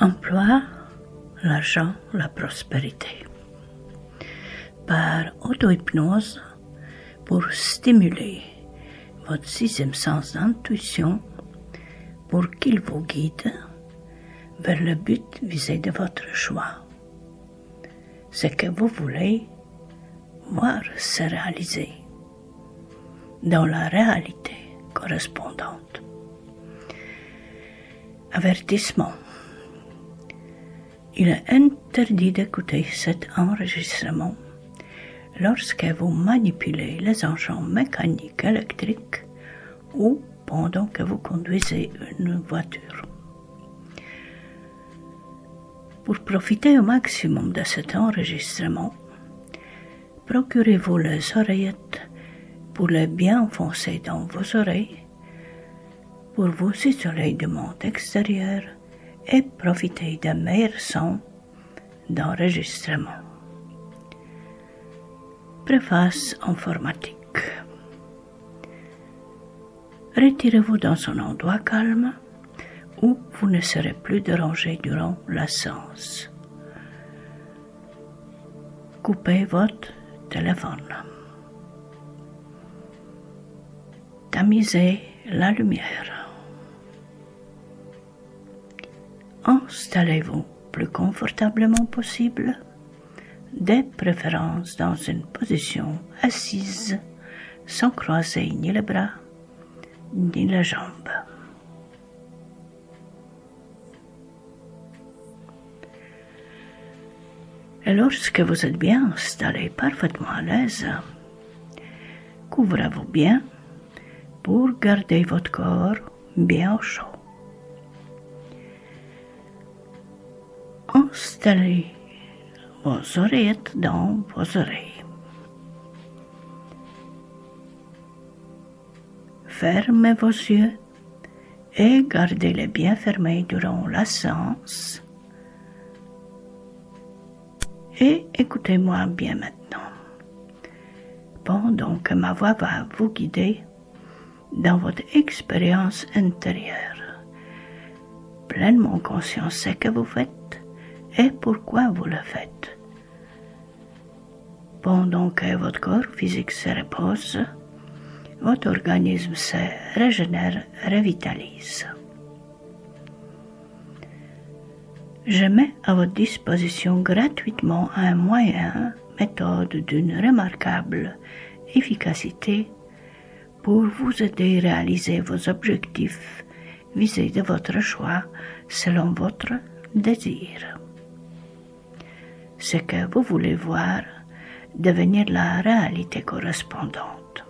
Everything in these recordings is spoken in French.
Emploi, l'argent, la prospérité. Par auto-hypnose, pour stimuler votre sixième sens d'intuition, pour qu'il vous guide vers le but visé de votre choix. Ce que vous voulez voir se réaliser dans la réalité correspondante. Avertissement. Il est interdit d'écouter cet enregistrement lorsque vous manipulez les engins mécaniques électriques ou pendant que vous conduisez une voiture. Pour profiter au maximum de cet enregistrement, procurez-vous les oreillettes pour les bien enfoncer dans vos oreilles, pour vous isoler du monde extérieur et profiter des meilleurs sons d'enregistrement. Préface informatique. Retirez-vous dans un endroit calme où vous ne serez plus dérangé durant la séance. Coupez votre téléphone. Tamisez la lumière. Installez-vous plus confortablement possible, de préférence dans une position assise, sans croiser ni les bras ni les jambes. Et lorsque vous êtes bien installé, parfaitement à l'aise, couvrez-vous bien pour garder votre corps bien au chaud. Installez vos oreillettes dans vos oreilles. Fermez vos yeux et gardez-les bien fermés durant la séance. Et écoutez-moi bien maintenant, pendant que ma voix va vous guider dans votre expérience intérieure, pleinement conscient de ce que vous faites et pourquoi vous le faites. Pendant que votre corps physique se repose, votre organisme se régénère, revitalise. Je mets à votre disposition gratuitement un moyen, méthode d'une remarquable efficacité pour vous aider à réaliser vos objectifs visés de votre choix selon votre désir. Ce que vous voulez voir devenir la réalité correspondante.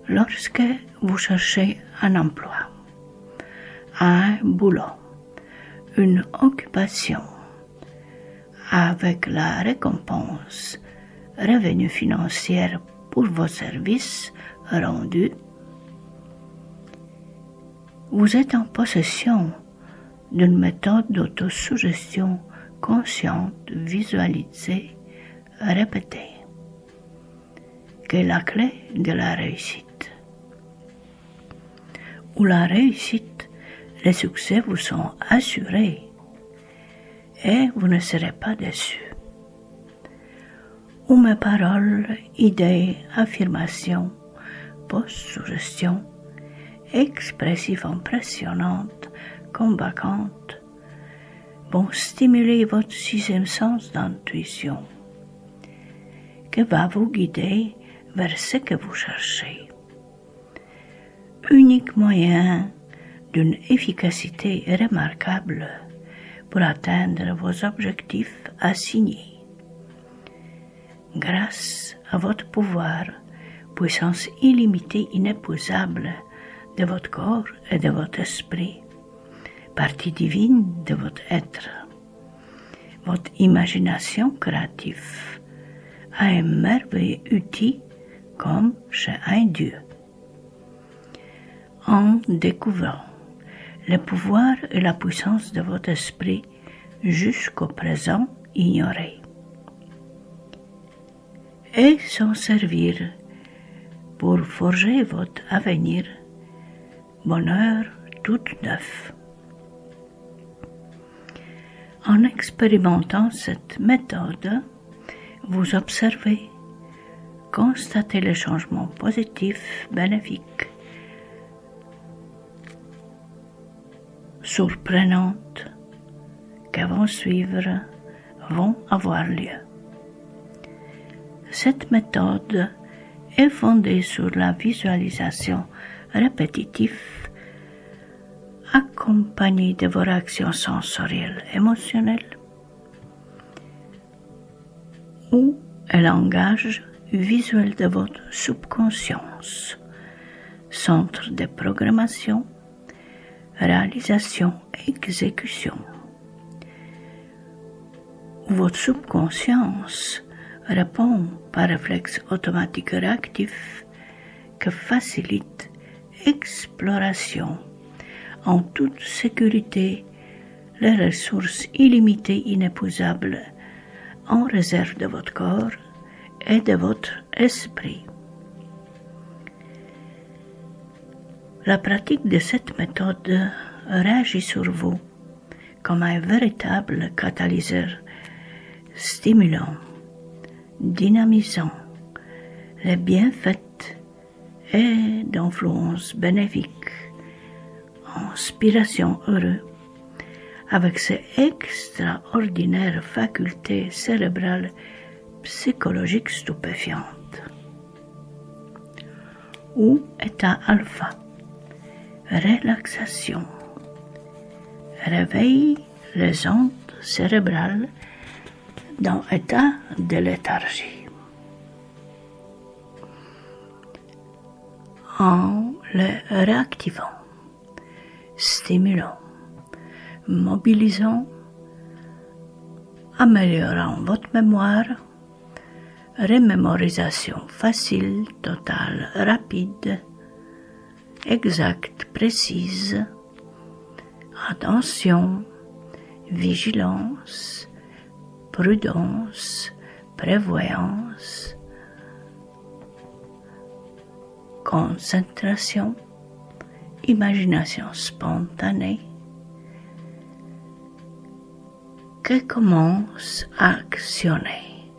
Lorsque vous cherchez un emploi, un boulot, une occupation, avec la récompense, revenu financier pour vos services rendus, vous êtes en possession d'une méthode d'autosuggestion consciente, visualisée, répétée, qui est la clé de la réussite. Où la réussite, les succès vous sont assurés et vous ne serez pas déçus. Où mes paroles, idées, affirmations, post-suggestions, expressives impressionnantes, convaincantes, vont stimuler votre sixième sens d'intuition, qui va vous guider vers ce que vous cherchez. Unique moyen d'une efficacité remarquable pour atteindre vos objectifs assignés. Grâce à votre pouvoir, puissance illimitée, inépuisable de votre corps et de votre esprit, partie divine de votre être, votre imagination créative a un merveilleux outil comme chez un Dieu. En découvrant le pouvoir et la puissance de votre esprit jusqu'au présent ignoré, et s'en servir pour forger votre avenir, bonheur tout neuf. En expérimentant cette méthode, vous observez, constatez les changements positifs, bénéfiques, surprenants qui vont avoir lieu. Cette méthode est fondée sur la visualisation répétitive accompagnée de vos réactions sensorielles émotionnelles ou un langage visuel de votre subconscience, centre de programmation, réalisation et exécution. Votre subconscience répond par réflexe automatique réactif que facilite exploration en toute sécurité les ressources illimitées inépuisables en réserve de votre corps et de votre esprit. La pratique de cette méthode réagit sur vous comme un véritable catalyseur stimulant, dynamisant les bienfaits et d'influence bénéfique, inspiration heureuse, avec ses extraordinaires facultés cérébrales psychologiques stupéfiantes. Ou état alpha, relaxation, réveille les ondes cérébrales dans état de léthargie. En les réactivant, stimulant, mobilisant, améliorant votre mémoire, remémorisation facile, totale, rapide, exacte, précise, attention, vigilance, prudence, prévoyance, concentration, imagination spontanée, qui commence à actionner,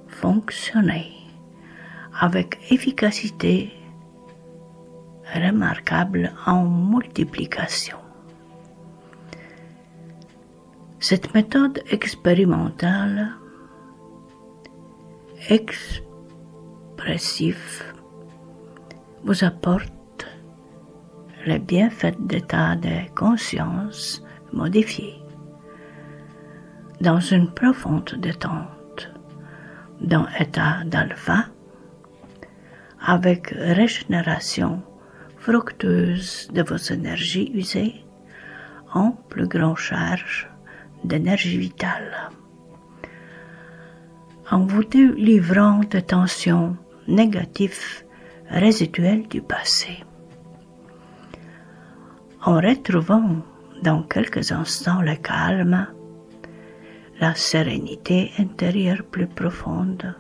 fonctionner avec efficacité remarquable en multiplication. Cette méthode expérimentale, expressive, vous apporte les bienfaits d'état de conscience modifié dans une profonde détente, dans l'état d'alpha, avec régénération fructueuse de vos énergies usées en plus grande charge d'énergie vitale, en vous délivrant de tensions négatives résiduelles du passé, en retrouvant dans quelques instants le calme, la sérénité intérieure plus profonde,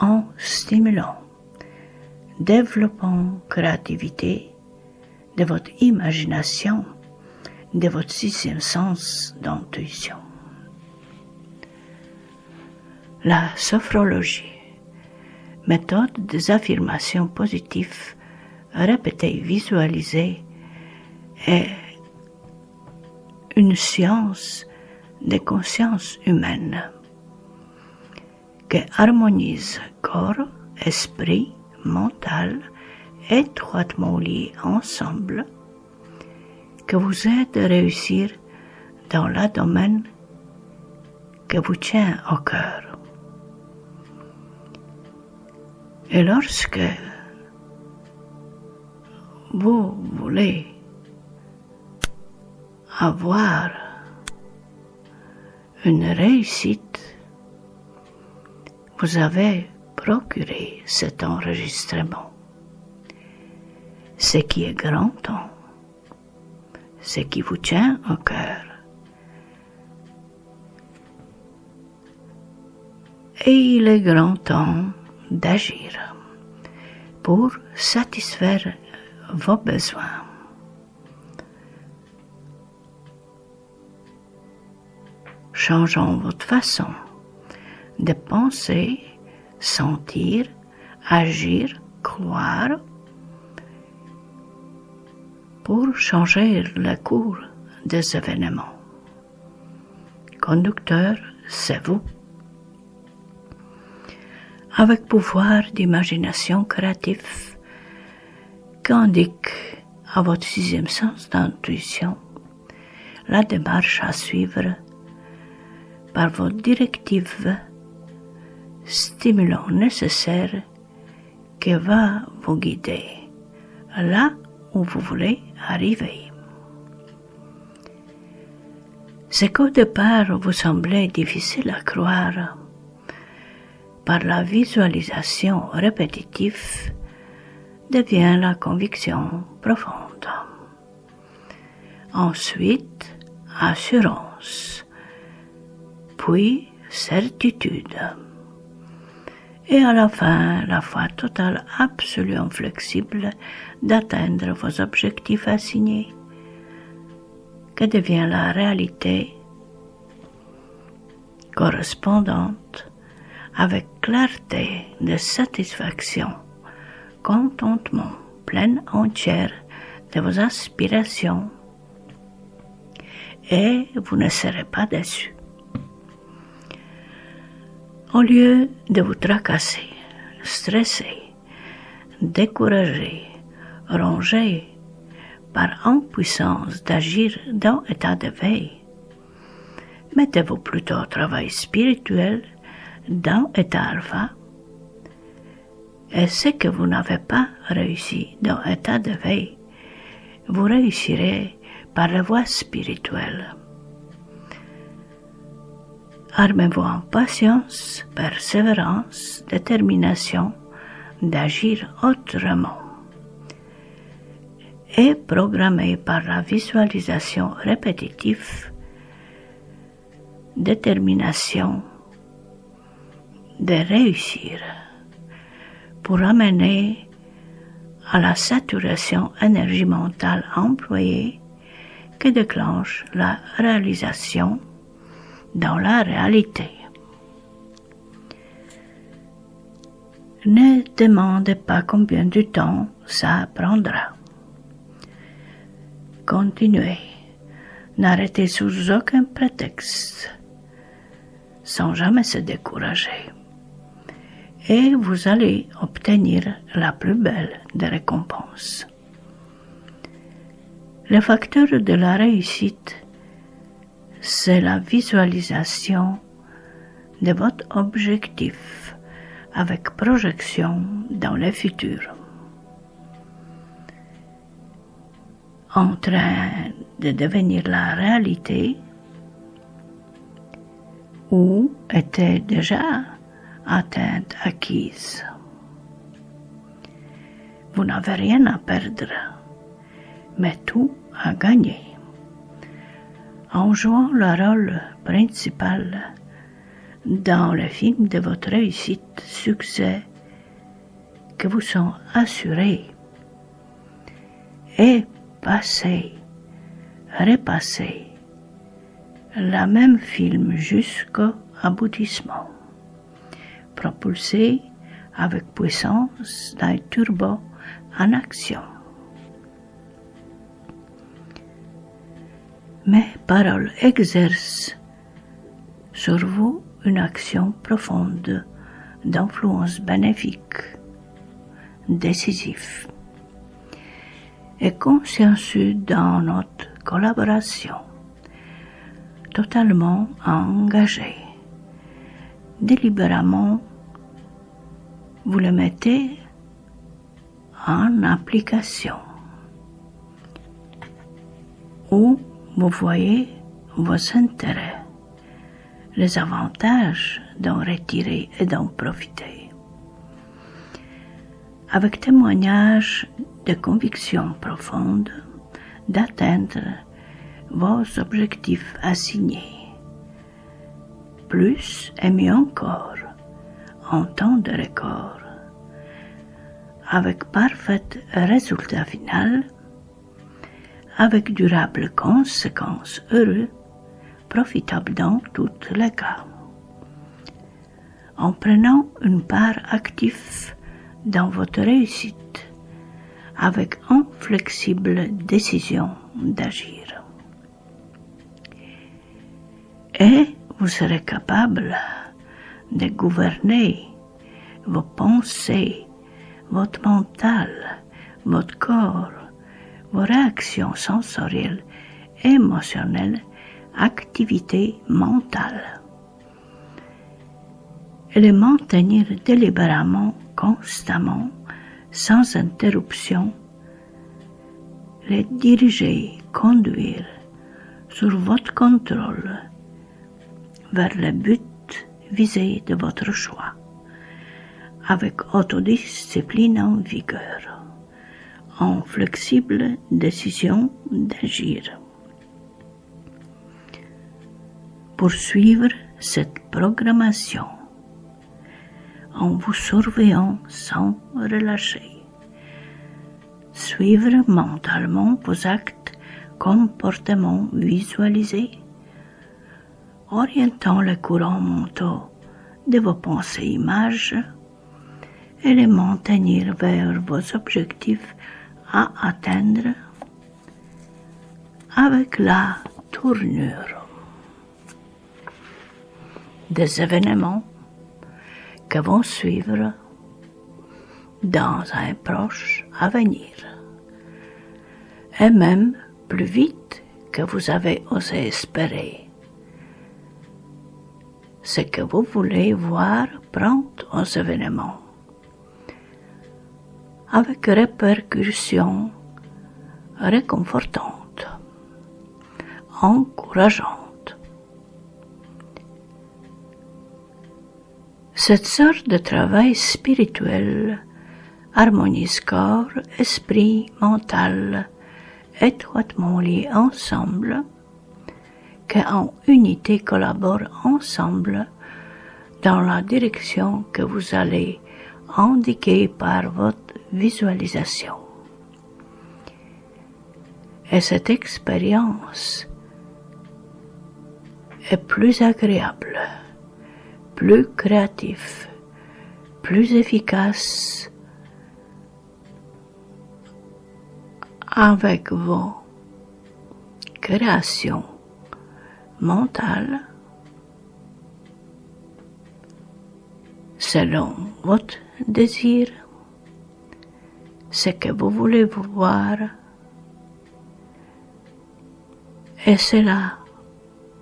en stimulant, développant créativité de votre imagination, de votre sixième sens d'intuition. La sophrologie, méthode des affirmations positives répétées, visualisées, est une science de conscience humaine qui harmonise corps, esprit, mental, étroitement liés ensemble, que vous aide à réussir dans le domaine que vous tient au cœur. Et lorsque vous voulez avoir une réussite, vous avez procuré cet enregistrement. Ce qui est grand temps, ce qui vous tient au cœur. Et il est grand temps d'agir pour satisfaire vos besoins. Changeons votre façon de penser, sentir, agir, croire pour changer le cours des événements. Conducteur, c'est vous. Avec pouvoir d'imagination créative qu'indique à votre sixième sens d'intuition la démarche à suivre par vos directives stimulants nécessaires qui va vous guider là où vous voulez arriver. Ce qu'au départ vous semblait difficile à croire, par la visualisation répétitive, devient la conviction profonde. Ensuite, assurance, puis certitude. Et à la fin, la foi totale, absolument flexible d'atteindre vos objectifs assignés, que devient la réalité correspondante avec clarté de satisfaction, contentement plein entière de vos aspirations, et vous ne serez pas déçus. Au lieu de vous tracasser, stresser, décourager, ronger par impuissance d'agir dans l'état de veille, mettez-vous plutôt au travail spirituel dans l'état alpha, et ce que vous n'avez pas réussi dans l'état de veille, vous réussirez par la voie spirituelle. Armez-vous en patience, persévérance, détermination d'agir autrement. Et programmez par la visualisation répétitive, détermination de réussir pour amener à la saturation énergie mentale employée qui déclenche la réalisation dans la réalité. Ne demandez pas combien de temps ça prendra. Continuez, n'arrêtez sous aucun prétexte, sans jamais se décourager. Et vous allez obtenir la plus belle des récompenses. Le facteur de la réussite, c'est la visualisation de votre objectif avec projection dans le futur. En train de devenir la réalité ou était déjà atteinte, acquise. Vous n'avez rien à perdre, mais tout à gagner. En jouant le rôle principal dans le film de votre réussite, succès, que vous sont assurés, et passez, repassez le même film jusqu'au aboutissement, propulsé avec puissance d'un turbo en action. Mes paroles exercent sur vous une action profonde d'influence bénéfique, décisive et consciencieux dans notre collaboration, totalement engagée. Délibérément, vous le mettez en application. Où vous voyez vos intérêts, les avantages d'en retirer et d'en profiter. Avec témoignage de conviction profonde d'atteindre vos objectifs assignés, plus et mieux encore, en temps de record, avec parfait résultat final, avec durables conséquences heureuses, profitables dans tous les cas. En prenant une part active dans votre réussite, avec une flexible décision d'agir. Et vous serez capable de gouverner vos pensées, votre mental, votre corps, vos réactions sensorielles, émotionnelles, activités mentales, et les maintenir délibérément, constamment, sans interruption, les diriger, conduire sur votre contrôle vers le but visé de votre choix, avec autodiscipline en vigueur, en flexible décision d'agir. Poursuivre cette programmation en vous surveillant sans relâcher. Suivre mentalement vos actes, comportements visualisés, orientant les courants mentaux de vos pensées images et les maintenir vers vos objectifs à atteindre avec la tournure des événements que vont suivre dans un proche avenir, et même plus vite que vous avez osé espérer. Ce que vous voulez voir prendre aux événements, avec répercussions réconfortantes, encourageantes. Cette sorte de travail spirituel harmonise corps, esprit, mental, étroitement liés ensemble, qui en unité collaborent ensemble dans la direction que vous allez indiquer par votre visualisation. Et cette expérience est plus agréable, plus créative, plus efficace avec vos créations mentales selon votre désir, ce que vous voulez voir, et c'est la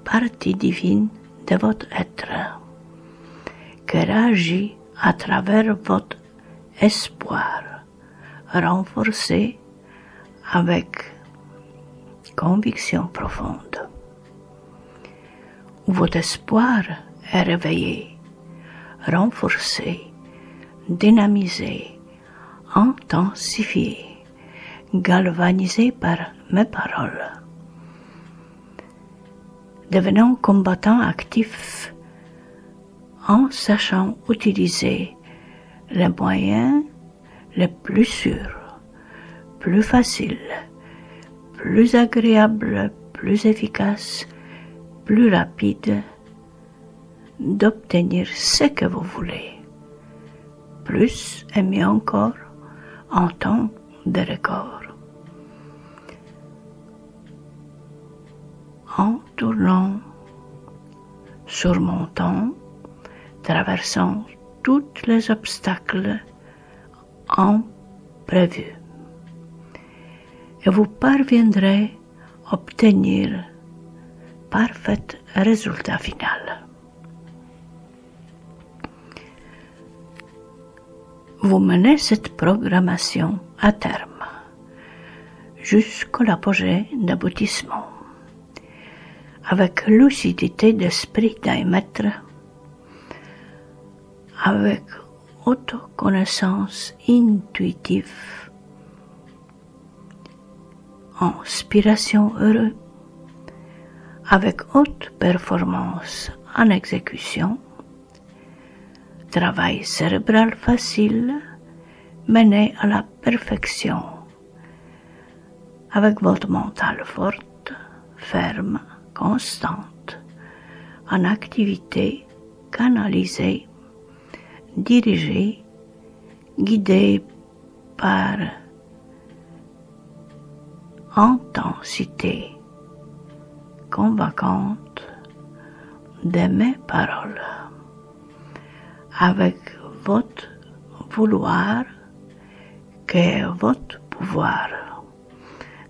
partie divine de votre être qui réagit à travers votre espoir renforcé avec conviction profonde. Votre espoir est réveillé, renforcé, dynamisé, intensifié, galvanisé par mes paroles. Devenant combattant actif en sachant utiliser les moyens les plus sûrs, plus faciles, plus agréables, plus efficaces, plus rapides d'obtenir ce que vous voulez, plus et mieux encore en temps de record. En tournant, surmontant, traversant tous les obstacles imprévus. Et vous parviendrez à obtenir parfait résultat final. Vous menez cette programmation à terme, jusqu'à l'apogée d'aboutissement, avec lucidité d'esprit d'un maître, avec autoconnaissance intuitive, inspiration heureuse, avec haute performance en exécution, travail cérébral facile, menez à la perfection. Avec votre mental forte, ferme, constante, en activité, canalisée, dirigée, guidée par intensité convaincante de mes paroles, avec votre vouloir que votre pouvoir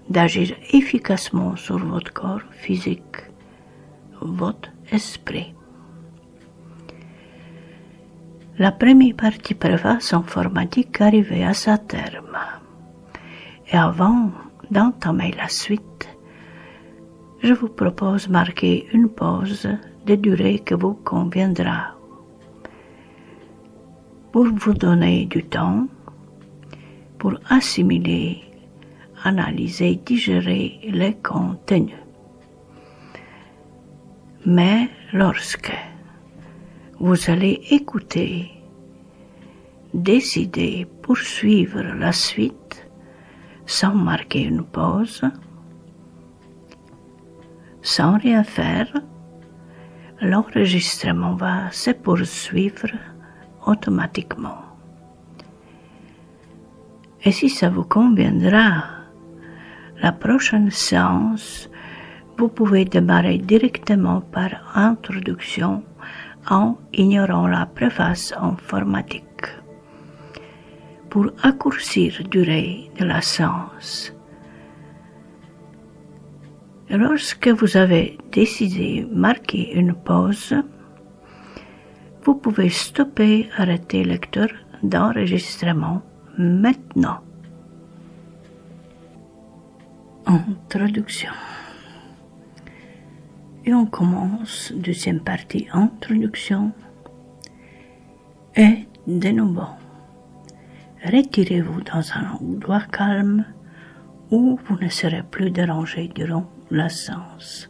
d'agir efficacement sur votre corps physique, votre esprit. La première partie préface informatique arrivait à sa terme. Et avant d'entamer la suite, je vous propose marquer une pause de durée que vous conviendra pour vous donner du temps pour assimiler, analyser, digérer les contenus. Mais lorsque vous allez écouter, décider, poursuivre la suite sans marquer une pause, sans rien faire, l'enregistrement va se poursuivre automatiquement. Et si ça vous conviendra, la prochaine séance, vous pouvez démarrer directement par introduction en ignorant la préface informatique. Pour raccourcir la durée de la séance. Lorsque vous avez décidé de marquer une pause, vous pouvez stopper, arrêter le lecteur d'enregistrement maintenant. Introduction. Et on commence deuxième partie, introduction. Et de nouveau, retirez-vous dans un endroit calme où vous ne serez plus dérangé durant la séance.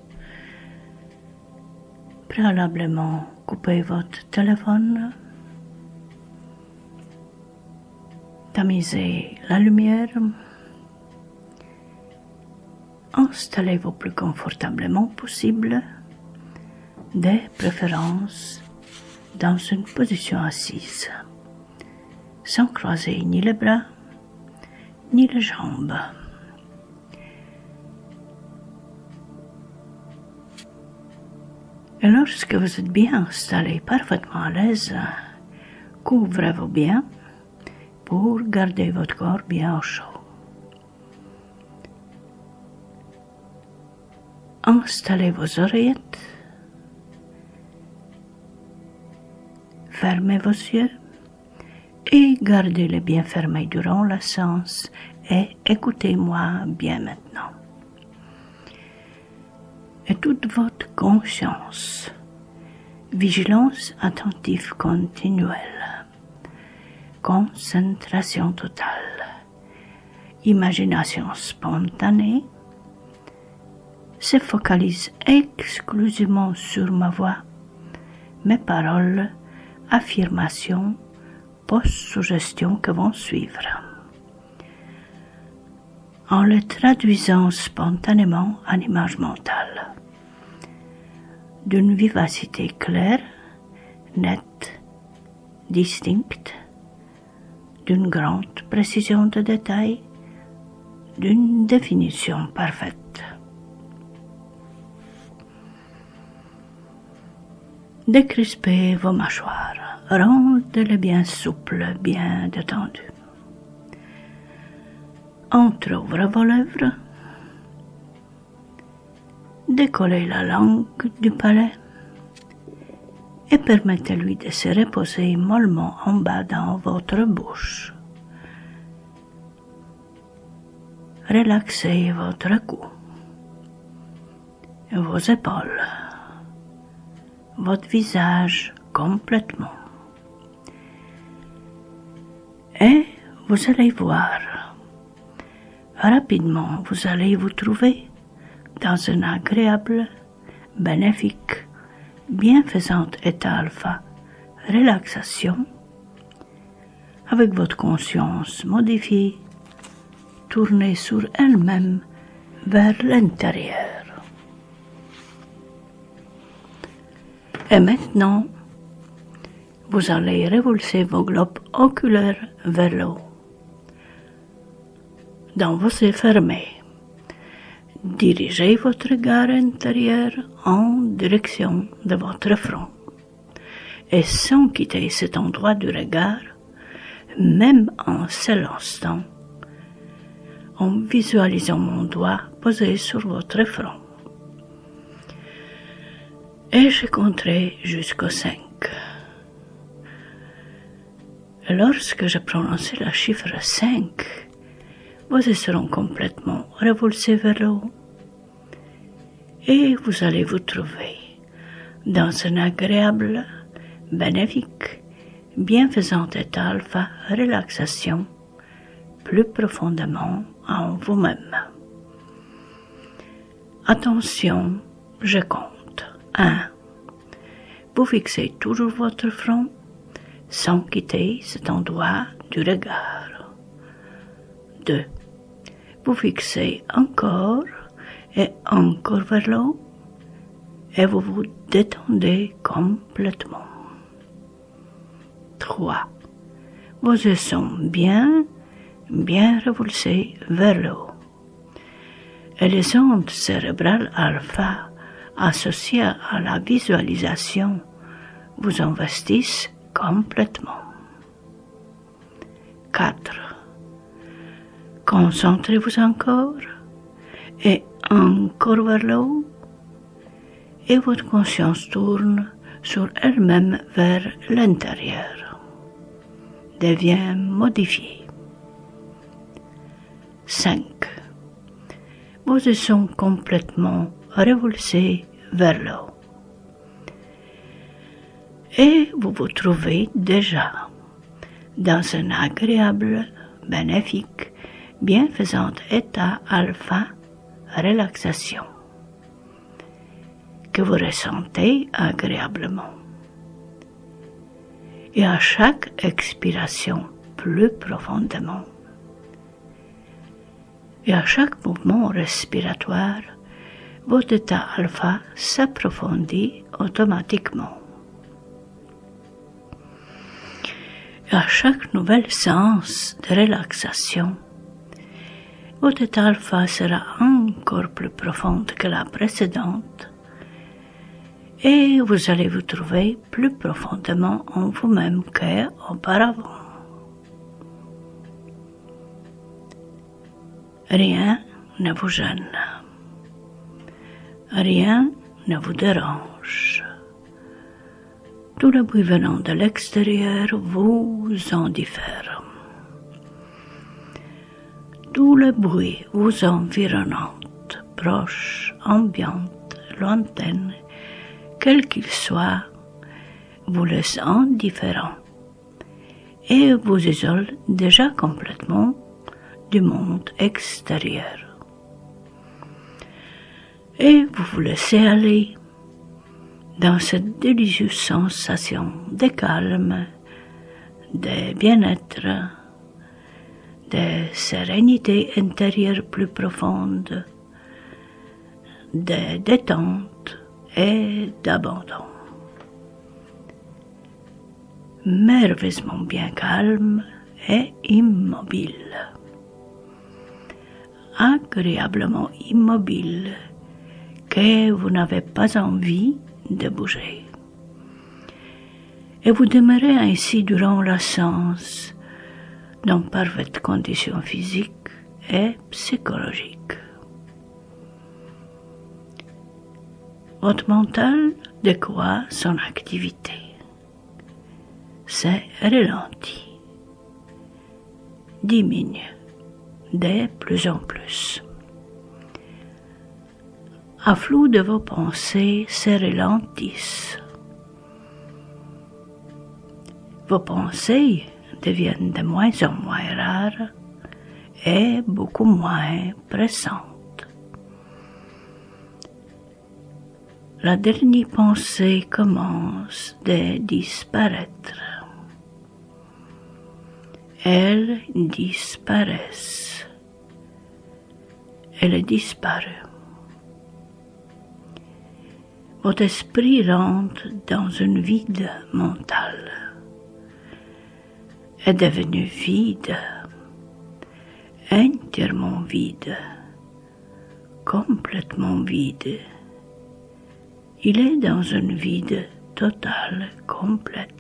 Préalablement, coupez votre téléphone, tamisez la lumière, installez-vous plus confortablement possible, de préférence dans une position assise, sans croiser ni les bras ni les jambes. Et lorsque vous êtes bien installé, parfaitement à l'aise, couvrez-vous bien pour garder votre corps bien au chaud. Installez vos oreillettes, fermez vos yeux et gardez-les bien fermés durant la séance et écoutez-moi bien maintenant. Et toute votre conscience, vigilance attentive continuelle, concentration totale, imagination spontanée, se focalise exclusivement sur ma voix, mes paroles, affirmations, post-suggestions que vont suivre. En les traduisant spontanément en image mentale, d'une vivacité claire, nette, distincte, d'une grande précision de détail, d'une définition parfaite. Décrispez vos mâchoires, rendez-les bien souples, bien détendues. Entrouvrez vos lèvres, décollez la langue du palais et permettez-lui de se reposer mollement en bas dans votre bouche. Relaxez votre cou, vos épaules, votre visage complètement. Et vous allez voir, rapidement vous allez vous trouver dans un agréable, bénéfique, bienfaisant état alpha, relaxation, avec votre conscience modifiée, tournez sur elle-même vers l'intérieur. Et maintenant, vous allez révulser vos globes oculaires vers le haut. Dans vos yeux fermés, dirigez votre regard intérieur en direction de votre front. Et sans quitter cet endroit du regard, même un seul instant, en visualisant mon doigt posé sur votre front. Et je compterai jusqu'au 5. Lorsque je prononcerai le chiffre 5, vos yeux seront complètement révulsés vers le haut et vous allez vous trouver dans un agréable, bénéfique, bienfaisant état alpha relaxation plus profondément en vous-même. Attention, je compte. 1. Vous fixez toujours votre front sans quitter cet endroit du regard. 2. Vous fixez encore et encore vers le haut et vous vous détendez complètement. 3. Vos yeux sont bien révulsés vers le haut. Et les ondes cérébrales alpha associées à la visualisation vous investissent complètement. 4. Concentrez-vous encore et encore vers le haut et votre conscience tourne sur elle-même vers l'intérieur. Devient modifiée. 5. Vos yeux sont complètement révulsés vers le haut. Et vous vous trouvez déjà dans un agréable, bénéfique, bienfaisant état alpha, relaxation, que vous ressentez agréablement. Et à chaque expiration plus profondément. Et à chaque mouvement respiratoire, votre état alpha s'approfondit automatiquement. Et à chaque nouvelle séance de relaxation, votre état alpha sera encore plus profonde que la précédente et vous allez vous trouver plus profondément en vous-même qu'auparavant. Rien ne vous gêne. Rien ne vous dérange. Tout le bruit venant de l'extérieur vous en diffère. Tout le bruit vous environnante, proche, ambiante, lointaine, quel qu'il soit, vous laisse indifférent et vous isole déjà complètement du monde extérieur. Et vous vous laissez aller dans cette délicieuse sensation de calme, de bien-être, de sérénité intérieure plus profonde, de détente et d'abandon. Merveilleusement bien calme et immobile. Agréablement immobile que vous n'avez pas envie de bouger. Et vous demeurez ainsi durant la séance dans parfaite condition physique et psychologique. Votre mental décroît son activité, c'est ralenti, diminue de plus en plus. À flot de vos pensées se ralentissent. Vos pensées deviennent de moins en moins rares et beaucoup moins pressantes. La dernière pensée commence de disparaître. elles disparaissent. Elle est disparue. Votre esprit rentre dans un vide mental. Est devenu vide, entièrement vide, complètement vide. Il est dans un vide total, complète.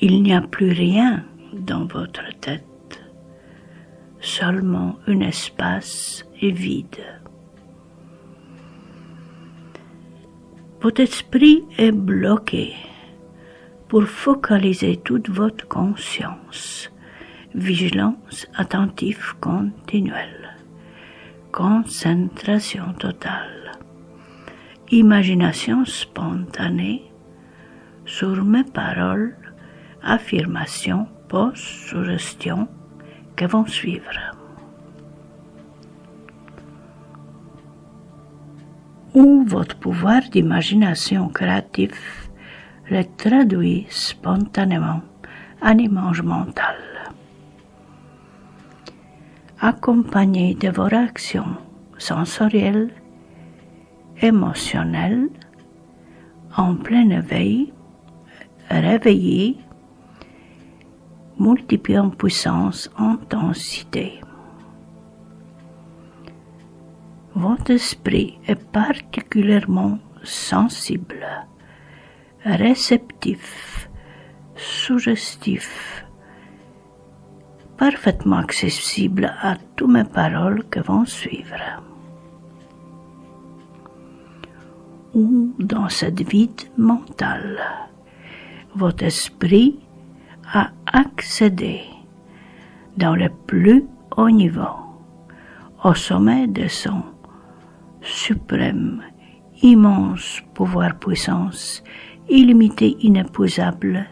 Il n'y a plus rien dans votre tête, seulement un espace vide. Votre esprit est bloqué pour focaliser toute votre conscience, vigilance attentive continuelle, concentration totale, imagination spontanée sur mes paroles, affirmations, post-suggestions qui vont suivre. Où votre pouvoir d'imagination créative le traduit spontanément en image mentale. Accompagné de vos réactions sensorielles, émotionnelles, en plein éveil, réveillé, multipliant puissance, intensité. Votre esprit est particulièrement sensible, réceptif, suggestif, parfaitement accessible à toutes mes paroles qui vont suivre. Ou dans cette vide mentale, votre esprit a accédé dans le plus haut niveau, au sommet de son suprême, immense pouvoir-puissance, illimitée, inépuisable,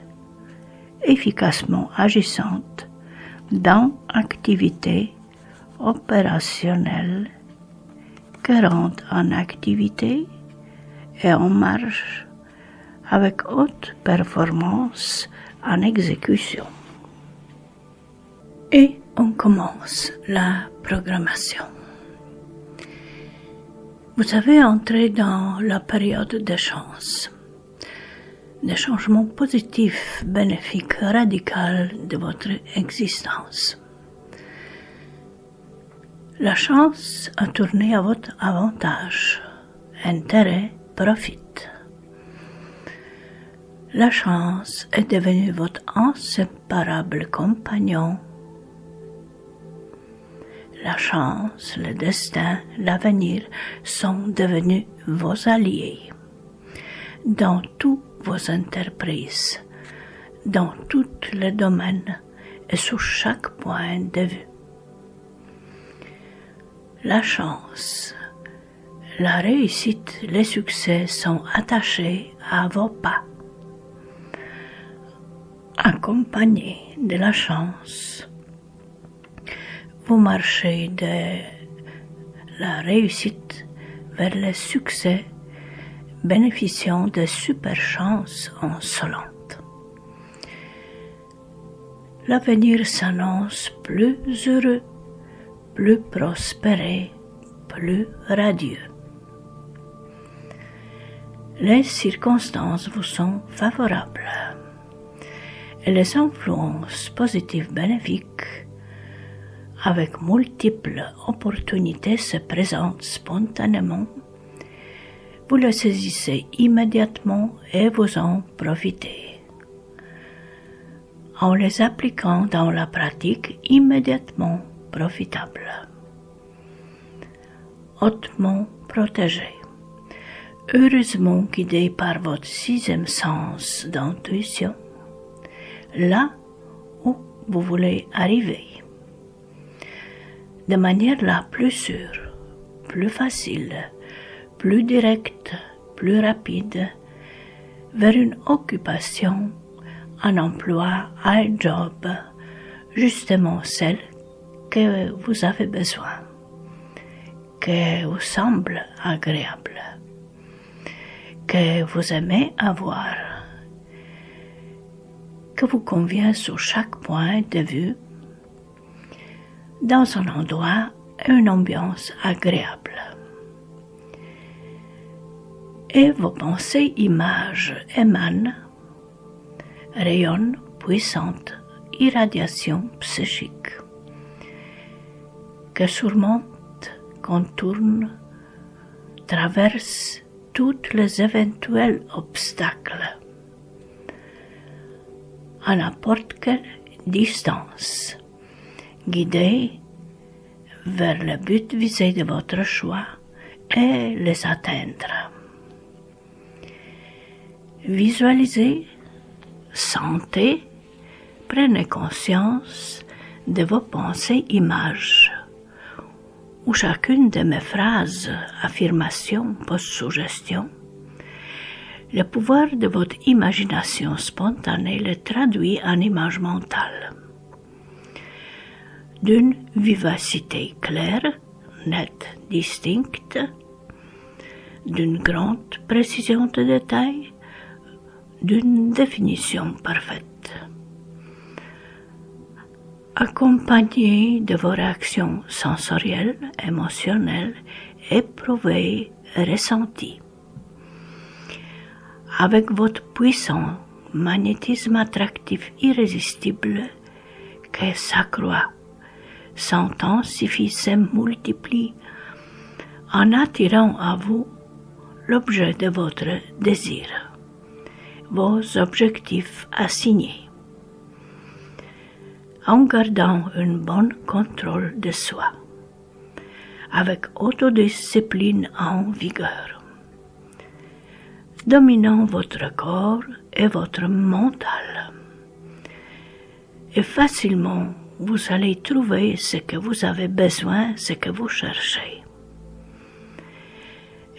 efficacement agissante dans activité opérationnelle que rentre en activité et en marche avec haute performance en exécution. Et on commence la programmation. Vous avez entré dans la période des chances, des changements positifs, bénéfiques, radicaux de votre existence. La chance a tourné à votre avantage, intérêt, profit. La chance est devenue votre inséparable compagnon. La chance, le destin, l'avenir sont devenus vos alliés dans toutes vos entreprises, dans tous les domaines et sous chaque point de vue. La chance, la réussite, les succès sont attachés à vos pas. Accompagné de la chance, vous marchez de la réussite vers le succès, bénéficiant de super chances insolentes. L'avenir s'annonce plus heureux, plus prospéré, plus radieux. Les circonstances vous sont favorables et les influences positives bénéfiques avec multiples opportunités se présentent spontanément. Vous les saisissez immédiatement et vous en profitez. En les appliquant dans la pratique immédiatement profitable. Hautement protégé. Heureusement guidé par votre sixième sens d'intuition, là où vous voulez arriver. De manière la plus sûre, plus facile, plus directe, plus rapide, vers une occupation, un emploi, un job, justement celle que vous avez besoin, que vous semble agréable, que vous aimez avoir, que vous convient sur chaque point de vue, dans un endroit et une ambiance agréable. Et vos pensées images émanent, rayonnent puissante irradiation psychique que surmonte, contourne, traverse tous les éventuels obstacles à n'importe quelle distance, guidés vers le but visé de votre choix et les atteindre. Visualisez, sentez, prenez conscience de vos pensées images, où chacune de mes phrases, affirmations, post-suggestions, le pouvoir de votre imagination spontanée le traduit en image mentale. D'une vivacité claire, nette, distincte, d'une grande précision de détail, d'une définition parfaite. Accompagné de vos réactions sensorielles, émotionnelles, éprouvées, ressenties. Avec votre puissant magnétisme attractif irrésistible qui s'accroît, s'intensifie, se multiplie, en attirant à vous l'objet de votre désir, vos objectifs assignés, en gardant un bon contrôle de soi, avec autodiscipline en vigueur, dominant votre corps et votre mental. Et facilement, vous allez trouver ce que vous avez besoin, ce que vous cherchez.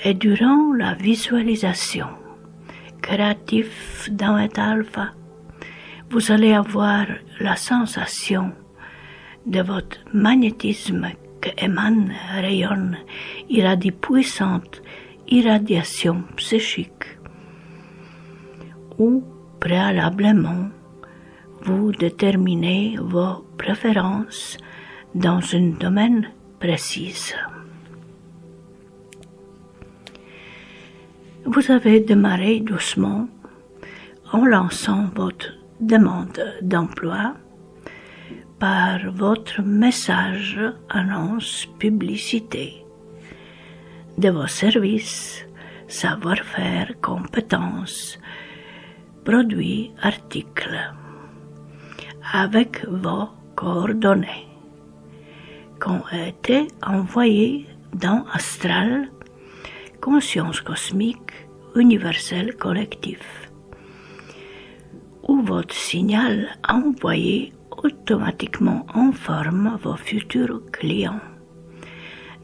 Et durant la visualisation créative dans cet alpha, vous allez avoir la sensation de votre magnétisme qui émane, rayonne, irradie puissante, irradiation psychique, où préalablement vous déterminez vos préférences dans un domaine précis. Vous avez démarré doucement en lançant votre demande d'emploi par votre message, annonce, publicité de vos services, savoir-faire, compétences, produits, articles, avec vos coordonnées, qui ont été envoyés dans Astral, conscience cosmique, universelle, collective, où votre signal envoyé automatiquement informe vos futurs clients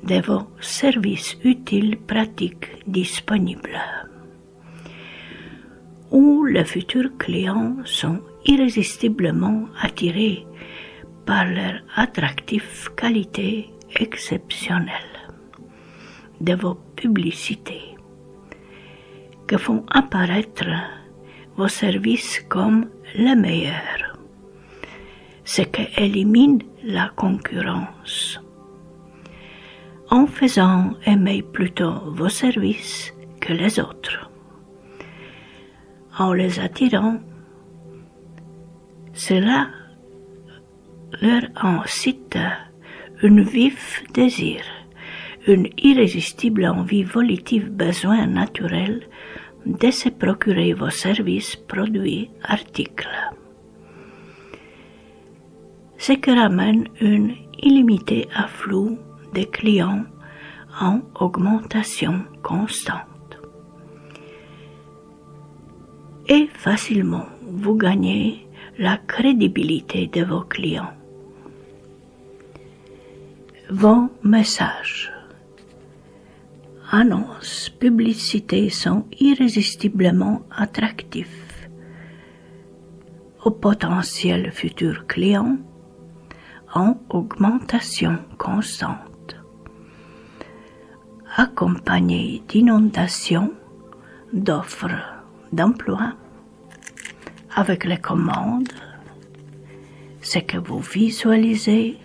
de vos services utiles, pratiques, disponibles, où les futurs clients sont irrésistiblement attirés par leur attractive qualité exceptionnelle de vos publicités, que font apparaître vos services comme les meilleurs, ce qui élimine la concurrence, en faisant aimer plutôt vos services que les autres, en les attirant. Cela leur incite un vif désir, une irrésistible envie volitive, besoin naturel de se procurer vos services, produits, articles. Ce qui ramène un illimité afflux de clients en augmentation constante. Et facilement, vous gagnez la crédibilité de vos clients. Vos messages, annonces, publicités sont irrésistiblement attractifs aux potentiels futurs clients en augmentation constante, accompagnés d'inondations, d'offres d'emploi, avec les commandes, ce que vous visualisez,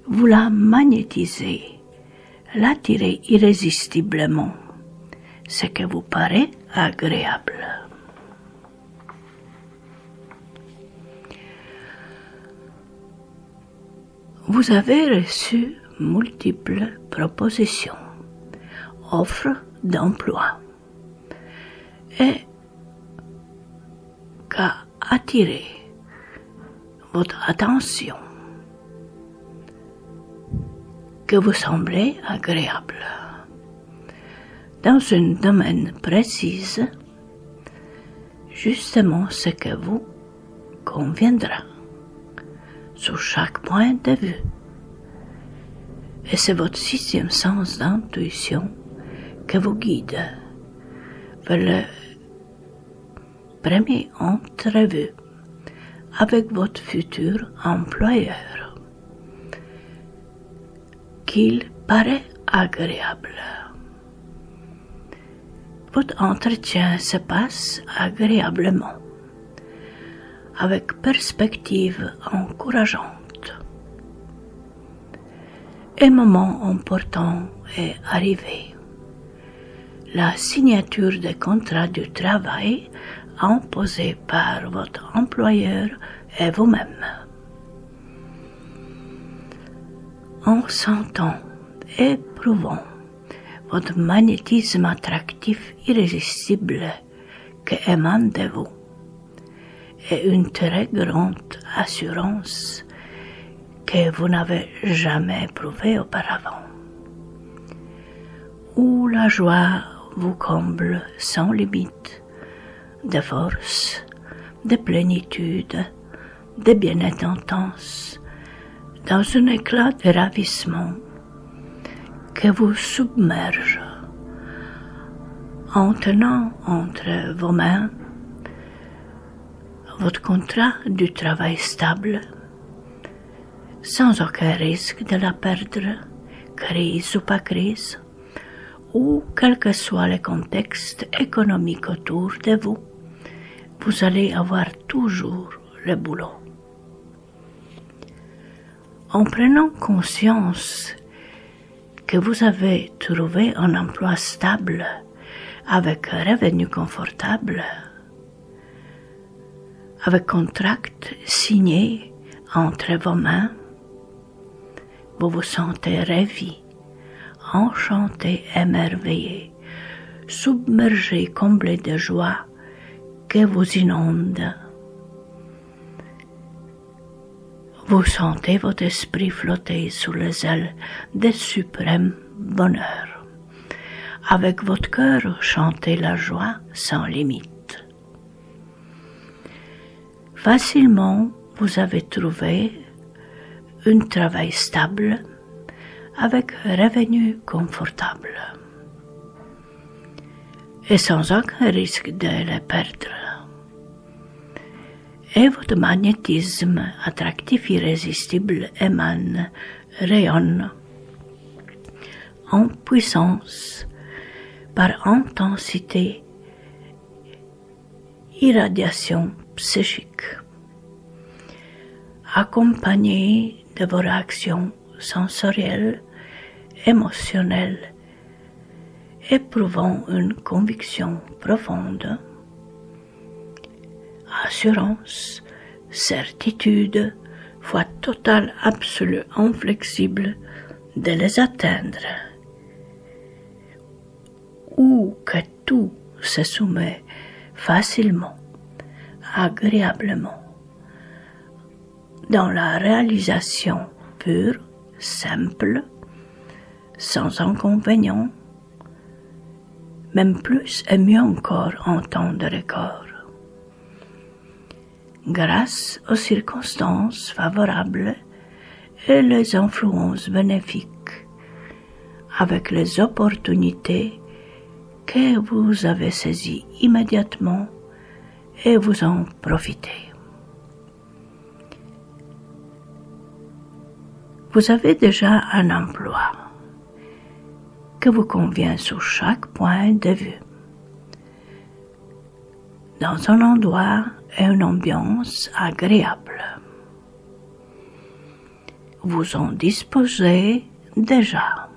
vous la magnétisez, l'attirez irrésistiblement, ce qui vous paraît agréable. Vous avez reçu multiples propositions, offres d'emploi, et qu'a attiré votre attention, que vous semblez agréable. Dans un domaine précis, justement ce que vous conviendra, sous chaque point de vue. Et c'est votre sixième sens d'intuition que vous guide vers le premier entrevue avec votre futur employeur, qu'il paraît agréable. Votre entretien se passe agréablement, avec perspective encourageante. Un moment important est arrivé. La signature des contrats du travail imposé par votre employeur et vous-même. En sentant et prouvant votre magnétisme attractif irrésistible qui émane de vous, et une très grande assurance que vous n'avez jamais éprouvée auparavant, où la joie vous comble sans limite de force, de plénitude, de bien-être intense, dans un éclat de ravissement que vous submerge en tenant entre vos mains votre contrat du travail stable, sans aucun risque de la perdre, crise ou pas crise, ou quel que soit le contexte économique autour de vous, vous allez avoir toujours le boulot. En prenant conscience que vous avez trouvé un emploi stable avec revenu confortable, avec contrat signé entre vos mains, vous vous sentez ravi, enchanté, émerveillé, submergé, comblé de joie que vous inonde. Vous sentez votre esprit flotter sous les ailes de suprême bonheur, avec votre cœur chanter la joie sans limite. Facilement, vous avez trouvé un travail stable avec revenu confortable et sans aucun risque de le perdre. Et votre magnétisme attractif irrésistible émane, rayonne en puissance par intensité, irradiation psychique, accompagné de vos réactions sensorielles, émotionnelles, éprouvant une conviction profonde, assurance, certitude, foi totale, absolue, inflexible de les atteindre, ou que tout se soumet facilement, agréablement, dans la réalisation pure, simple, sans inconvénient, même plus et mieux encore en temps de record. Grâce aux circonstances favorables et les influences bénéfiques, avec les opportunités que vous avez saisies immédiatement et vous en profitez. Vous avez déjà un emploi que vous convient sous chaque point de vue. dans un endroit et une ambiance agréable. Vous en disposez déjà.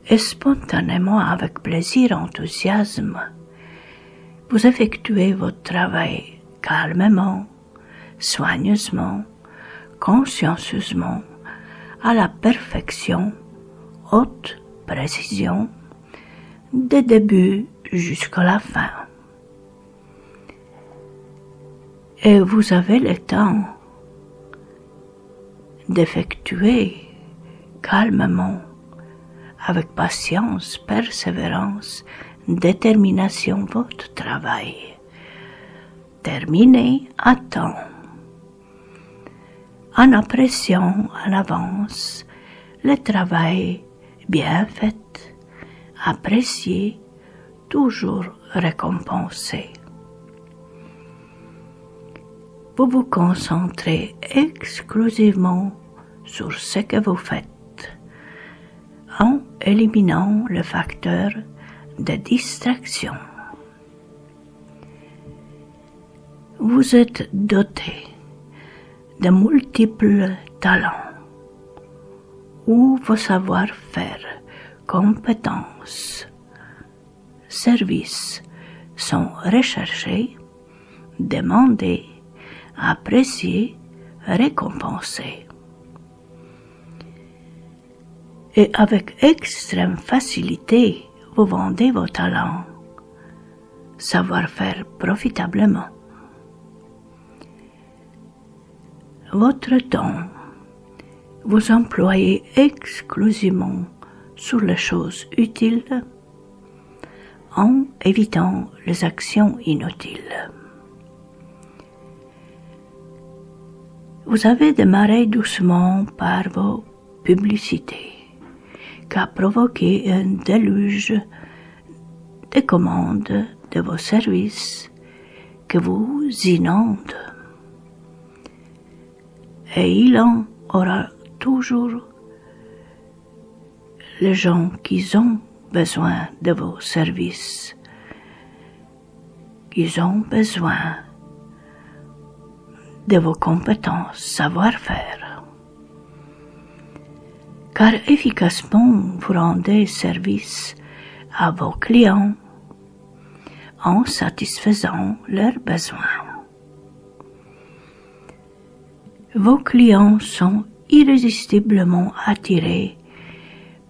Et spontanément, avec plaisir et enthousiasme, vous effectuez votre travail calmement, soigneusement, consciencieusement, à la perfection, haute précision, des débuts jusqu'à la fin. Et vous avez le temps d'effectuer calmement, avec patience, persévérance, détermination votre travail. Terminez à temps, en appréciant en avance le travail bien fait, apprécié, toujours récompensé. Vous vous concentrez exclusivement sur ce que vous faites, en éliminant le facteur de distraction. Vous êtes doté de multiples talents, où vos savoir-faire, compétences, services sont recherchés, demandés, appréciés, récompensés. Et avec extrême facilité, vous vendez vos talents, savoir-faire profitablement. Votre temps, vous employez exclusivement sur les choses utiles, en évitant les actions inutiles. Vous avez démarré doucement par vos publicités, qui a provoqué un déluge de commandes de vos services que vous inonde. Et il en aura toujours les gens qui ont besoin de vos services, qui ont besoin de vos compétences, savoir-faire. Car efficacement, vous rendez service à vos clients en satisfaisant leurs besoins. Vos clients sont irrésistiblement attirés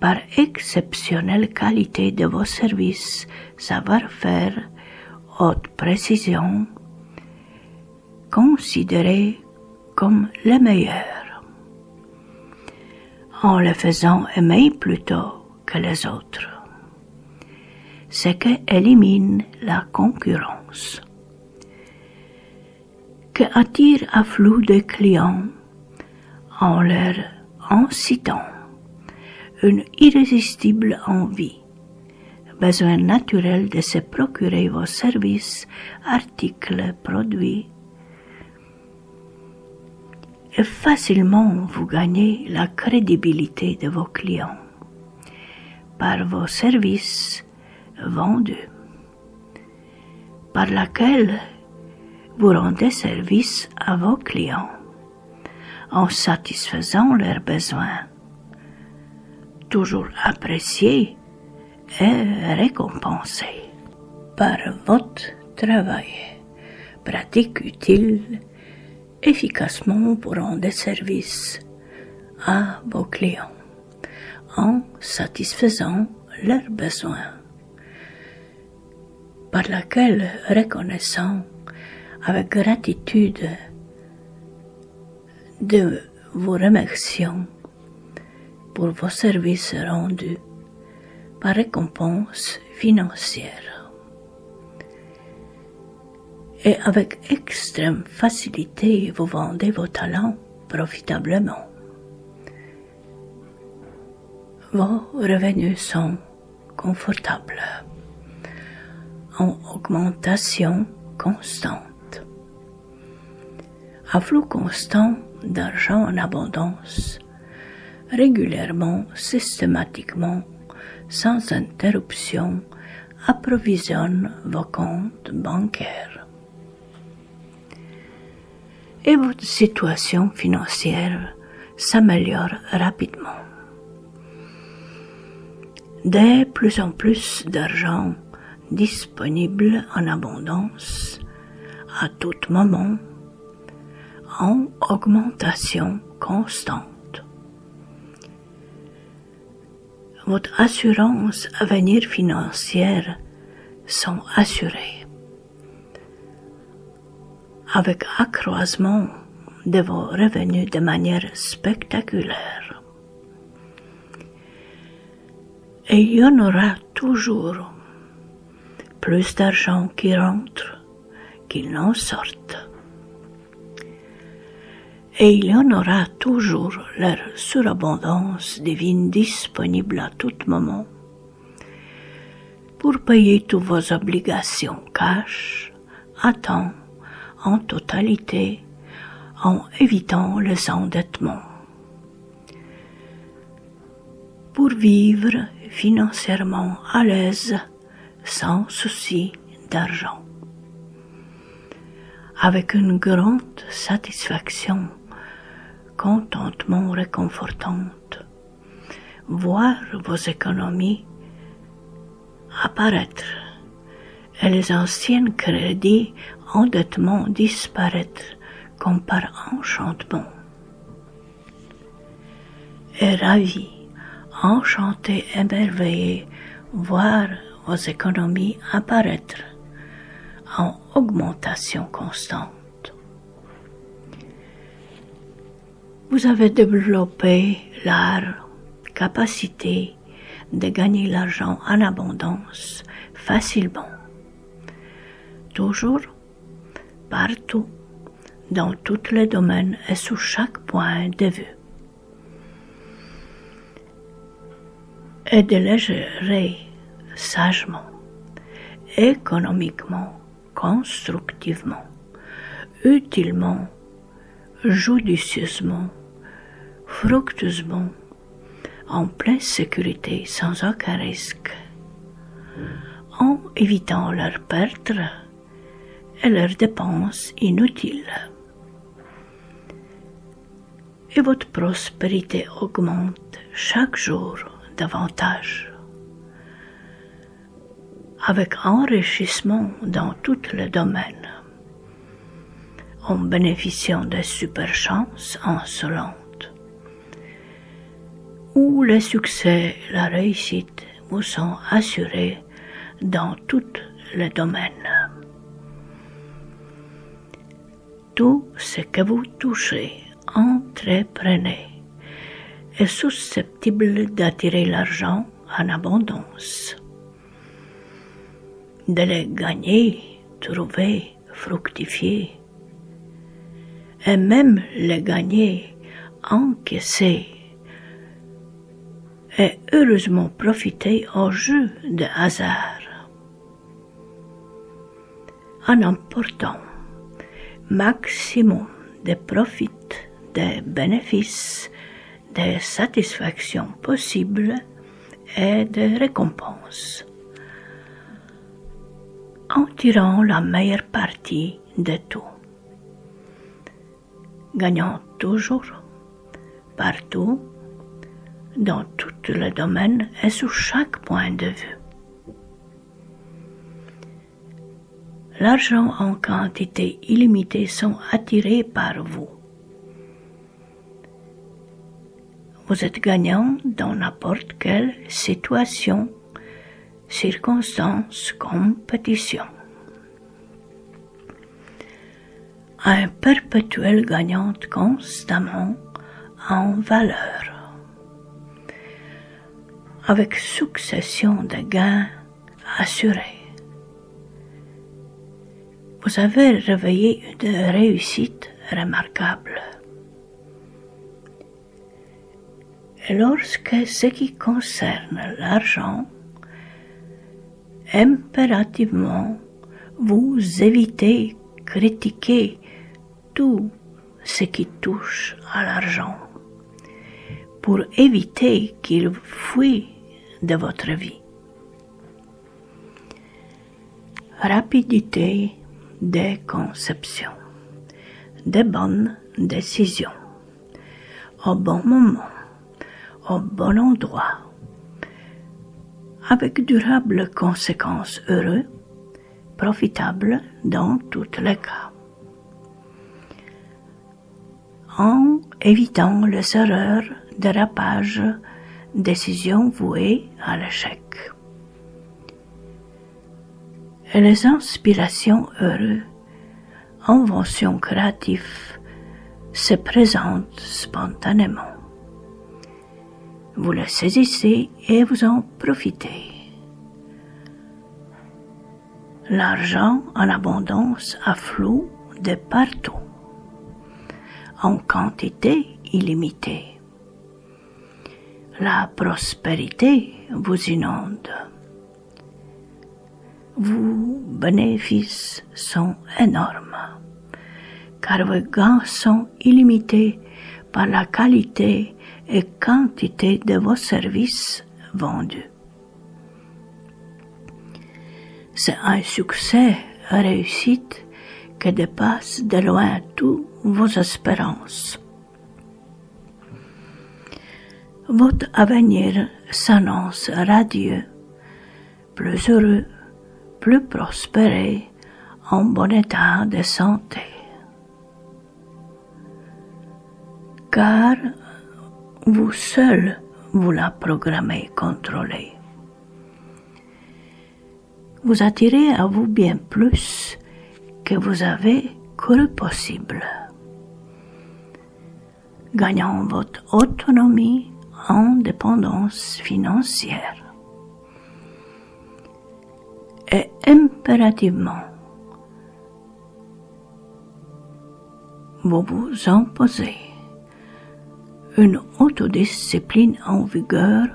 par exceptionnelle qualité de vos services, savoir-faire, haute précision, considérés comme les meilleurs, en les faisant aimer plutôt que les autres, ce qui élimine la concurrence, qui attire à flux de clients en leur incitant une irrésistible envie, besoin naturel de se procurer vos services, articles, produits. Et facilement vous gagnez la crédibilité de vos clients par vos services vendus, par laquelle vous rendez service à vos clients en satisfaisant leurs besoins, toujours appréciés et récompensés par votre travail, pratique utile, efficacement vous rendez service à vos clients en satisfaisant leurs besoins, par laquelle reconnaissant avec gratitude de vos remercions pour vos services rendus par récompense financière. Et avec extrême facilité, vous vendez vos talents profitablement. Vos revenus sont confortables, en augmentation constante. Un flux constant d'argent en abondance, régulièrement, systématiquement, sans interruption, approvisionne vos comptes bancaires. Et votre situation financière s'améliore rapidement. De plus en plus d'argent disponible en abondance à tout moment, en augmentation constante. Votre assurance avenir financière sont assurées. Avec accroissement de vos revenus de manière spectaculaire. Et il y en aura toujours plus d'argent qui rentre qu'il n'en sorte. Et il y en aura toujours leur surabondance divine disponible à tout moment pour payer toutes vos obligations cash à temps, en totalité, en évitant les endettements. Pour vivre financièrement à l'aise, sans souci d'argent. Avec une grande satisfaction, contentement réconfortante, voir vos économies apparaître et les anciens crédits endettements disparaître comme par enchantement. Et ravi, enchanté, émerveillé, voir vos économies apparaître en augmentation constante. Vous avez développé la capacité de gagner l'argent en abondance facilement, toujours, partout, dans tous les domaines et sous chaque point de vue. Et de les gérer sagement, économiquement, constructivement, utilement, judicieusement, fructueusement, en pleine sécurité sans aucun risque, en évitant leurs pertes et leurs dépenses inutiles. Et votre prospérité augmente chaque jour davantage, avec enrichissement dans tous les domaines, en bénéficiant des super chances insolentes, où le succès et la réussite vous sont assurés dans tous les domaines. Tout ce que vous touchez, entreprenez, est susceptible d'attirer l'argent en abondance, de les gagner, trouver, fructifier, et même les gagner, encaisser, et heureusement profiter au jeu de hasard, en emportant maximum de profits, de bénéfices, de satisfactions possibles et de récompenses, en tirant la meilleure partie de tout, gagnant toujours, partout, dans tous les domaines et sous chaque point de vue. L'argent en quantité illimitée sont attirés par vous. Vous êtes gagnant dans n'importe quelle situation, circonstance, compétition. Un perpétuel gagnant constamment en valeur, avec succession de gains assurés. Vous avez réveillé une réussite remarquable. Et lorsque ce qui concerne l'argent, impérativement, vous évitez critiquer tout ce qui touche à l'argent, pour éviter qu'il fuit de votre vie. Rapidité des conceptions, des bonnes décisions, au bon moment, au bon endroit, avec durables conséquences heureuses, profitables dans tous les cas, en évitant les erreurs, dérapages, décisions vouées à l'échec. Et les inspirations heureuses, inventions créatives, se présentent spontanément. Vous les saisissez et vous en profitez. L'argent en abondance afflue de partout, en quantité illimitée. La prospérité vous inonde. Vos bénéfices sont énormes, car vos gains sont illimités par la qualité et quantité de vos services vendus. C'est un succès réussite qui dépasse de loin toutes vos espérances. Votre avenir s'annonce radieux, plus heureux, plus prospéré, en bon état de santé. Car vous seul vous la programmez, contrôlez. Vous attirez à vous bien plus que vous avez cru possible, gagnant votre autonomie, indépendance financière. Et impérativement, vous vous imposez une autodiscipline en vigueur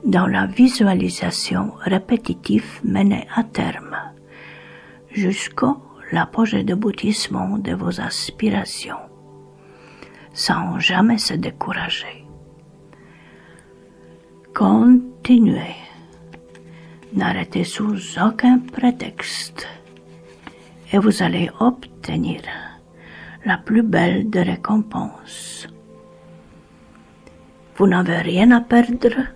dans la visualisation répétitive menée à terme, jusqu'au l'apogée d'aboutissement de vos aspirations, sans jamais se décourager. Continuez, n'arrêtez sous aucun prétexte, et vous allez obtenir la plus belle des récompenses. Vous n'avez rien à perdre,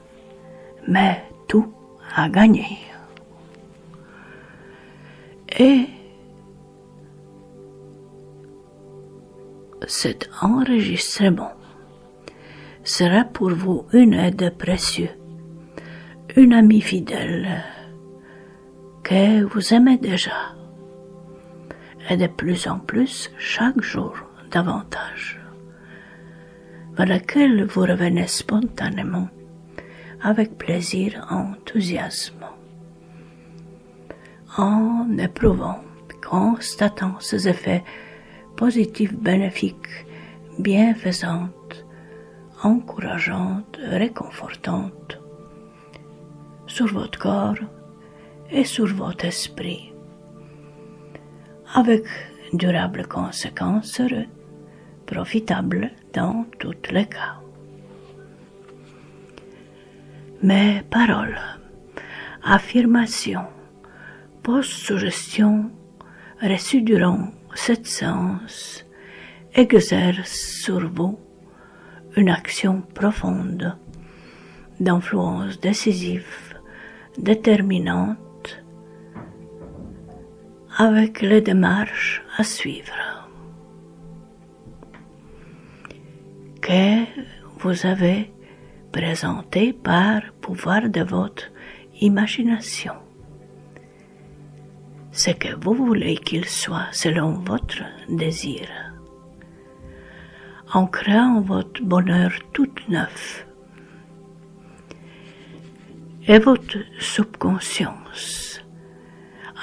mais tout à gagner. Et cet enregistrement sera pour vous une aide précieuse, une amie fidèle que vous aimez déjà, et de plus en plus chaque jour davantage, vers laquelle vous revenez spontanément, avec plaisir et enthousiasme, en éprouvant, constatant ces effets positifs, bénéfiques, bienfaisantes, encourageantes, réconfortantes, sur votre corps et sur votre esprit, avec durables conséquences heureuses, profitables dans tous les cas. Mes paroles, affirmations, post-suggestions reçues durant cette séance exercent sur vous une action profonde, d'influence décisive, déterminante, avec les démarches à suivre, que vous avez présentées par pouvoir de votre imagination. Ce que vous voulez qu'il soit selon votre désir, en créant votre bonheur tout neuf. Et votre subconscience,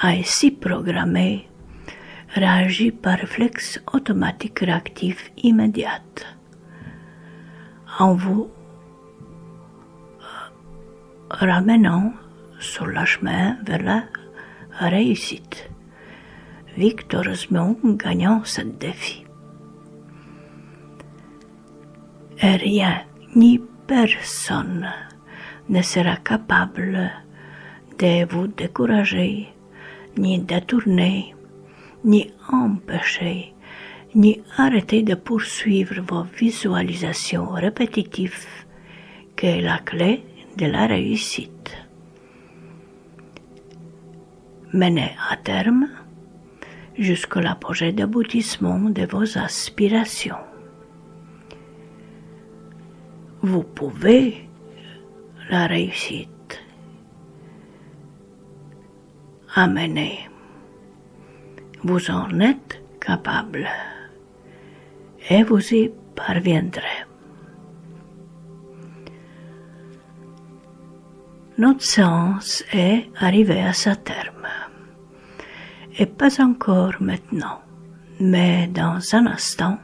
ainsi programmée, réagit par réflexe automatique réactif immédiat, en vous ramenant sur le chemin vers la réussite, victorieusement gagnant ce défi. Et rien ni personne ne sera capable de vous décourager, ni détourner, ni empêcher, ni arrêter de poursuivre vos visualisations répétitives, qui est la clé de la réussite. Menez à terme jusqu'à l'apogée d'aboutissement de vos aspirations. Vous pouvez la réussite amener. Vous en êtes capable et vous y parviendrez. Notre séance est arrivée à sa terme. Et pas encore maintenant, mais dans un instant,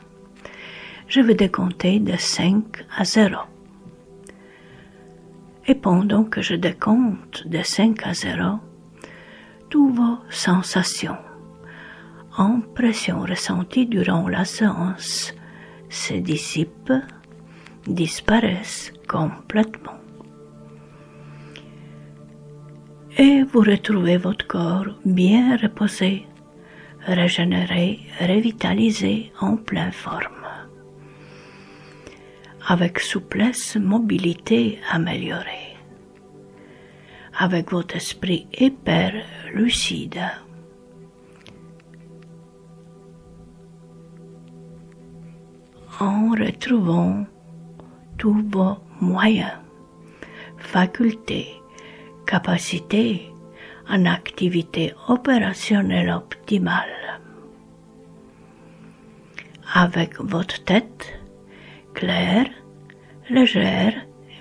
je vais décompter de 5 à 0. Et pendant que je décompte de 5 à 0, toutes vos sensations, impressions ressenties durant la séance se dissipent, disparaissent complètement. Et vous retrouvez votre corps bien reposé, régénéré, revitalisé en pleine forme, avec souplesse, mobilité améliorée, avec votre esprit hyper lucide. En retrouvant tous vos moyens, facultés, capacités en activité opérationnelle optimale. Avec votre tête claire, légère,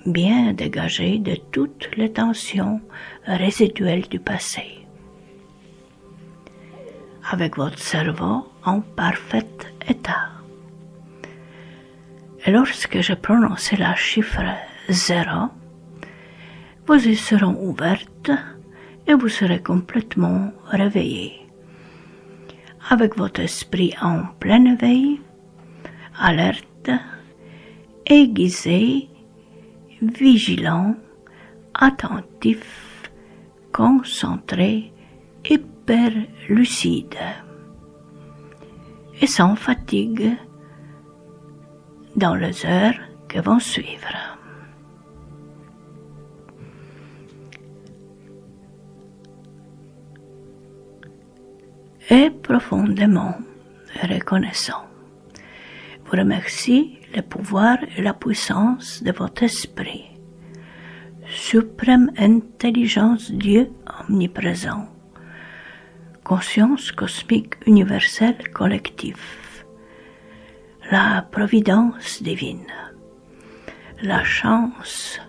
bien dégagée de toutes les tensions résiduelles du passé. Avec votre cerveau en parfait état. Et lorsque je prononce la chiffre 0, vos yeux seront ouvertes et vous serez complètement réveillé. Avec votre esprit en plein éveil, alerte, aiguisé, vigilant, attentif, concentré, hyper lucide et sans fatigue dans les heures qui vont suivre. Et profondément reconnaissant, vous remercie le pouvoir et la puissance de votre esprit, suprême intelligence Dieu omniprésent, conscience cosmique universelle collective, la providence divine, la chance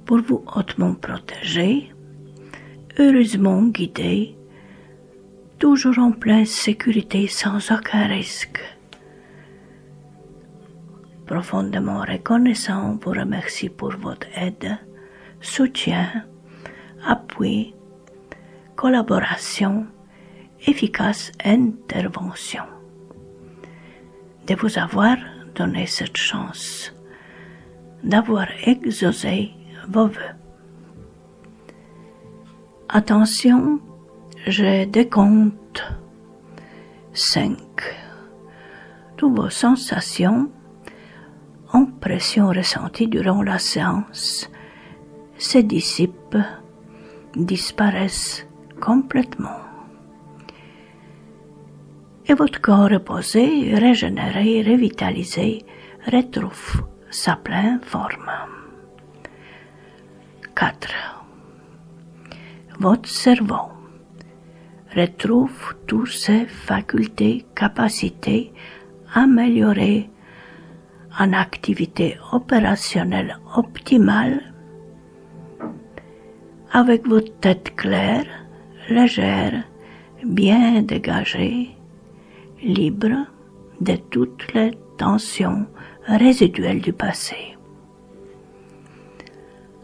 pour vous hautement protéger, heureusement guidé, toujours en pleine sécurité sans aucun risque. Profondément reconnaissant, vous remercie pour votre aide, soutien, appui, collaboration, efficace intervention. De vous avoir donné cette chance, d'avoir exaucé vos vœux. Attention, je décompte 5. Toutes vos sensations, impressions ressenties durant la séance se dissipent, disparaissent complètement. Et votre corps reposé, régénéré, revitalisé, retrouve sa pleine forme. 4. Votre cerveau retrouve toutes ses facultés, capacités améliorées en activité opérationnelle optimale, avec votre tête claire, légère, bien dégagée, libre de toutes les tensions résiduelles du passé.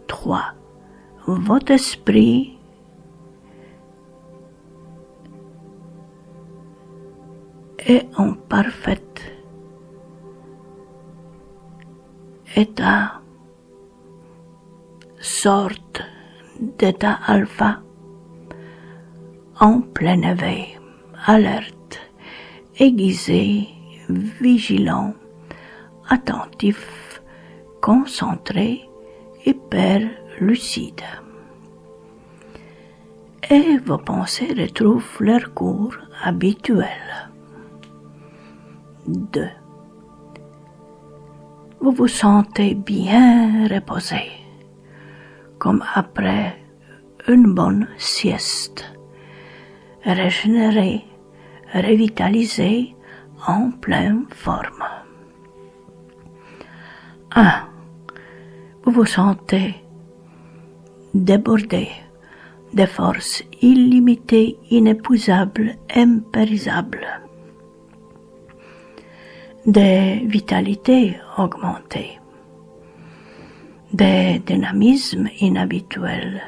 3. Votre esprit est en parfait état, sorte d'état alpha, en plein éveil, alerte, aiguisé, vigilant, attentif, concentré, hyper lucide. Et vos pensées retrouvent leur cours habituel. 2. Vous vous sentez bien reposé, comme après une bonne sieste, régénéré, revitalisé, en pleine forme. 1. Vous vous sentez débordé de forces illimitées, inépuisables, impérissables, de vitalité augmentée, de dynamisme inhabituel,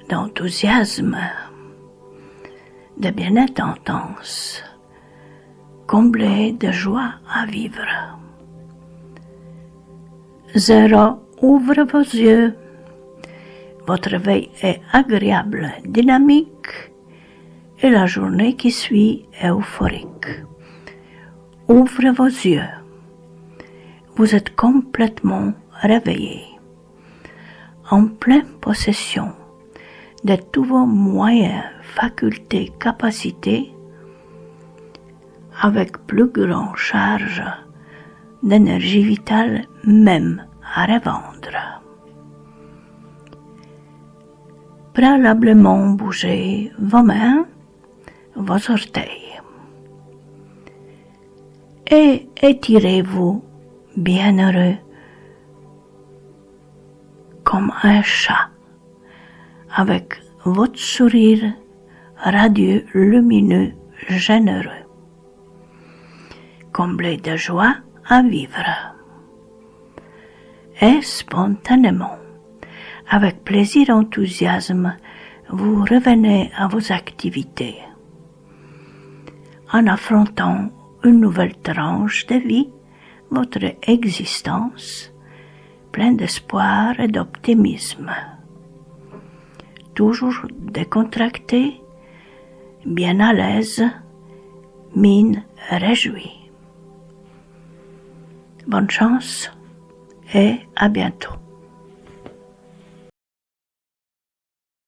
d'enthousiasme, de bien-être intense, comblé de joie à vivre. 0. Ouvre vos yeux. Votre réveil est agréable, dynamique, et la journée qui suit est euphorique. Ouvrez vos yeux. Vous êtes complètement réveillé, en pleine possession de tous vos moyens, facultés, capacités, avec plus grande charge d'énergie vitale même à revendre. Préalablement bougez vos mains, vos orteils, et étirez-vous bienheureux comme un chat, avec votre sourire radieux, lumineux, généreux, comblé de joie à vivre. Et spontanément, avec plaisir et enthousiasme, vous revenez à vos activités, en affrontant une nouvelle tranche de vie, votre existence, pleine d'espoir et d'optimisme. Toujours décontracté, bien à l'aise, mine réjouie. Bonne chance et à bientôt.